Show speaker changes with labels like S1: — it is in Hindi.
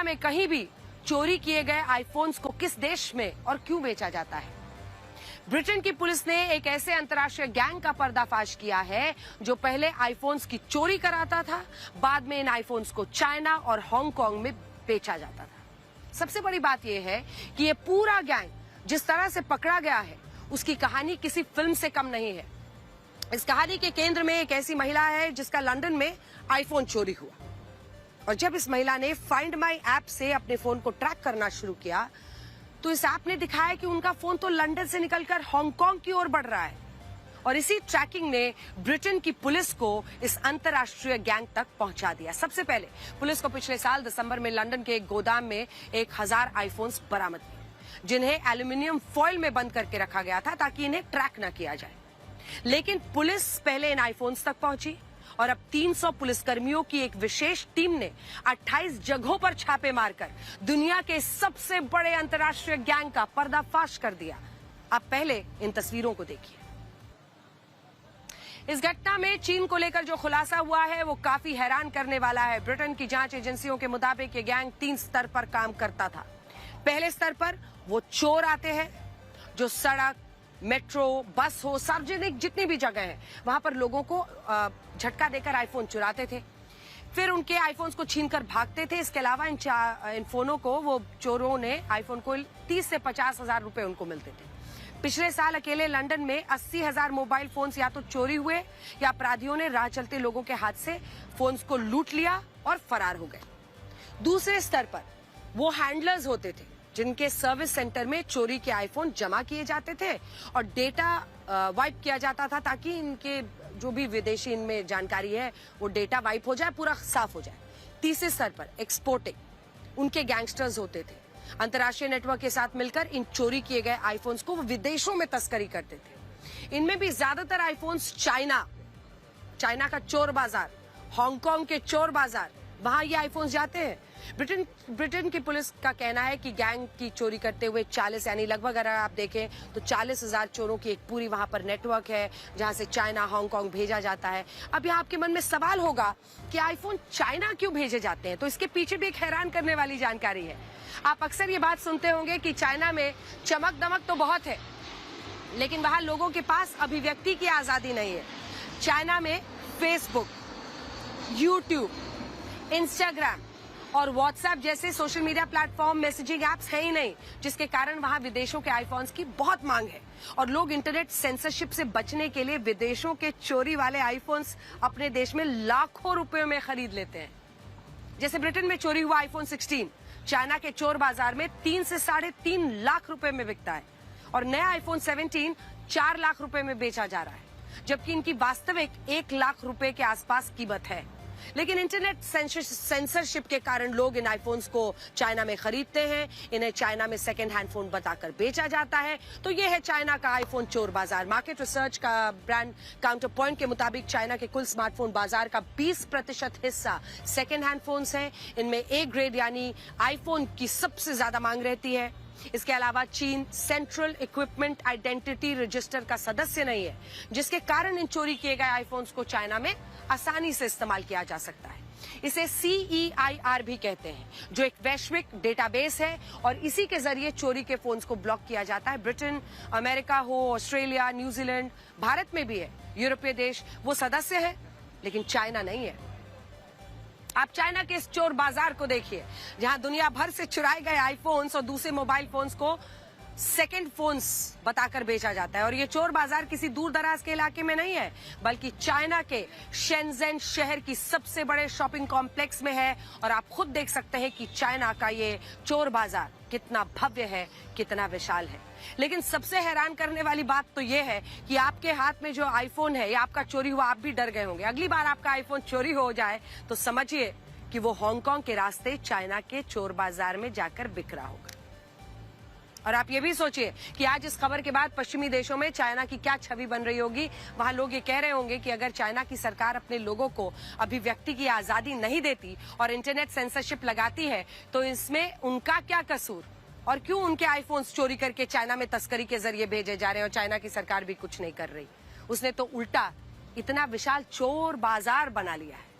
S1: में कहीं भी चोरी किए गए आईफोन्स को किस देश में और क्यों बेचा जाता है? ब्रिटेन की पुलिस ने एक ऐसे अंतर्राष्ट्रीय गैंग का पर्दाफाश किया है जो पहले आईफोन्स की चोरी कराता था, बाद में इन आईफोन्स को चाइना और हांगकांग में बेचा जाता था। सबसे बड़ी बात यह है कि ये पूरा गैंग जिस तरह से पकड़ा गया है उसकी कहानी किसी फिल्म से कम नहीं है। इस कहानी के केंद्र में एक ऐसी महिला है जिसका लंदन में आईफोन चोरी हुआ, और जब इस महिला ने फाइंड माई ऐप से अपने फोन को ट्रैक करना शुरू किया तो इस ऐप ने दिखाया कि उनका फोन तो लंदन से निकलकर हांगकांग की ओर बढ़ रहा है, और इसी ट्रैकिंग ने ब्रिटेन की पुलिस को इस अंतर्राष्ट्रीय गैंग तक पहुंचा दिया। सबसे पहले पुलिस को पिछले साल दिसंबर में लंदन के एक गोदाम में 1000 आईफोन्स बरामद किए, जिन्हें एल्यूमिनियम फॉइल में बंद करके रखा गया था ताकि इन्हें ट्रैक न किया जाए। लेकिन पुलिस पहले इन आईफोन्स तक पहुंची और अब 300 पुलिसकर्मियों की एक विशेष टीम ने 28 जगहों पर छापे मारकर दुनिया के सबसे बड़े अंतर्राष्ट्रीय गैंग का पर्दाफाश कर दिया। अब पहले इन तस्वीरों को देखिए। इस घटना में चीन को लेकर जो खुलासा हुआ है वो काफी हैरान करने वाला है। ब्रिटेन की जांच एजेंसियों के मुताबिक ये गैंग 3 स्तर पर काम करता था। पहले स्तर पर वो चोर आते हैं जो सड़क, मेट्रो, बस हो, सार्वजनिक जितनी भी जगह है वहां पर लोगों को झटका देकर आईफोन चुराते थे, फिर उनके आईफोन्स को छीनकर भागते थे। इसके अलावा इन फोनों को वो चोरों ने आईफोन को 30 से 50 हजार रुपए उनको मिलते थे। पिछले साल अकेले लंदन में 80,000 मोबाइल फोन्स या तो चोरी हुए या अपराधियों ने राह चलते लोगों के हाथ से फोन्स को लूट लिया और फरार हो गए। दूसरे स्तर पर वो हैंडलर्स होते थे जिनके सर्विस सेंटर में चोरी के आईफोन जमा किए जाते थे और डेटा वाइप किया जाता था ताकि इनके जो भी विदेशी इनमें जानकारी है वो डेटा वाइप हो जाए, पूरा साफ हो जाए। तीसरे स्तर पर एक्सपोर्टिंग उनके गैंगस्टर्स होते थे। अंतर्राष्ट्रीय नेटवर्क के साथ मिलकर इन चोरी किए गए आईफोन्स को वो विदेशों में तस्करी करते थे। इनमें भी ज्यादातर आईफोन्स चाइना का चोर बाजार, हांगकांग के चोर बाजार, वहां ये आईफोन्स जाते हैं। ब्रिटेन की पुलिस का कहना है कि गैंग की चोरी करते हुए 40 यानी लगभग अगर आप देखें तो 40,000 चोरों की एक पूरी वहां पर नेटवर्क है जहां से चाइना, हांगकांग भेजा जाता है। अब यहाँ आपके मन में सवाल होगा कि आईफोन चाइना क्यों भेजे जाते हैं, तो इसके पीछे भी एक हैरान करने वाली जानकारी है। आप अक्सर ये बात सुनते होंगे कि चाइना में चमक दमक तो बहुत है लेकिन वहां लोगों के पास अभिव्यक्ति की आजादी नहीं है। चाइना में फेसबुक, यूट्यूब, इंस्टाग्राम और व्हाट्सएप जैसे social media platform, messaging apps है ही नहीं, जिसके कारण वहां विदेशों के आईफोन्स की बहुत मांग है और लोग इंटरनेट सेंसरशिप से बचने के लिए विदेशों के चोरी वाले आईफोन्स अपने देश में लाखों रुपयों में खरीद लेते हैं। जैसे ब्रिटेन में चोरी हुआ आईफोन 16 चाइना के चोर बाजार में 3 से 3.5 लाख रुपए में बिकता है और नया आईफोन 17 4 लाख रुपए में बेचा जा रहा है, जबकि इनकी वास्तविक 1 लाख रुपए के आसपास कीमत है। लेकिन इंटरनेट सेंसरशिप के कारण लोग इन आईफोन्स को चाइना में खरीदते हैं, इन्हें चाइना में सेकेंड हैंड फोन बताकर बेचा जाता है। तो ये है चाइना का आईफोन चोर बाजार। मार्केट रिसर्च का ब्रांड काउंटर पॉइंट के मुताबिक चाइना के कुल स्मार्टफोन बाजार का 20% हिस्सा सेकेंड हैंड फोन्स है। इनमें ए ग्रेड यानी आईफोन की सबसे ज्यादा मांग रहती है। इसके अलावा चीन सेंट्रल इक्विपमेंट आइडेंटिटी रजिस्टर का सदस्य नहीं है, जिसके कारण इन चोरी किए गए आईफोन्स को चाइना में आसानी से इस्तेमाल किया जा सकता है। इसे CEIR भी कहते हैं, जो एक वैश्विक डेटाबेस है और इसी के जरिए चोरी के फोन्स को ब्लॉक किया जाता है। ब्रिटेन, अमेरिका हो, ऑस्ट्रेलिया, न्यूजीलैंड, भारत में भी है, यूरोपीय देश वो सदस्य है, लेकिन चाइना नहीं है। आप चाइना के इस चोर बाजार को देखिए जहां दुनिया भर से चुराए गए आईफोन्स और दूसरे मोबाइल फोन्स को सेकंड फोन्स बताकर बेचा जाता है। और ये चोर बाजार किसी दूर दराज के इलाके में नहीं है, बल्कि चाइना के शेंज़ेन शहर की सबसे बड़े शॉपिंग कॉम्प्लेक्स में है। और आप खुद देख सकते हैं कि चाइना का ये चोर बाजार कितना भव्य है, कितना विशाल है। लेकिन सबसे हैरान करने वाली बात तो ये है कि आपके हाथ में जो आईफोन है या आपका चोरी हुआ, आप भी डर गए होंगे। अगली बार आपका आईफोन चोरी हो जाए तो समझिए कि वो हांगकांग के रास्ते चाइना के चोर बाजार में जाकर बिक रहा होगा। और आप ये भी सोचिए कि आज इस खबर के बाद पश्चिमी देशों में चाइना की क्या छवि बन रही होगी। वहां लोग ये कह रहे होंगे कि अगर चाइना की सरकार अपने लोगों को अभिव्यक्ति की आजादी नहीं देती और इंटरनेट सेंसरशिप लगाती है तो इसमें उनका क्या कसूर, और क्यों उनके आईफोन्स चोरी करके चाइना में तस्करी के जरिए भेजे जा रहे हैं और चाइना की सरकार भी कुछ नहीं कर रही। उसने तो उल्टा इतना विशाल चोर बाजार बना लिया है।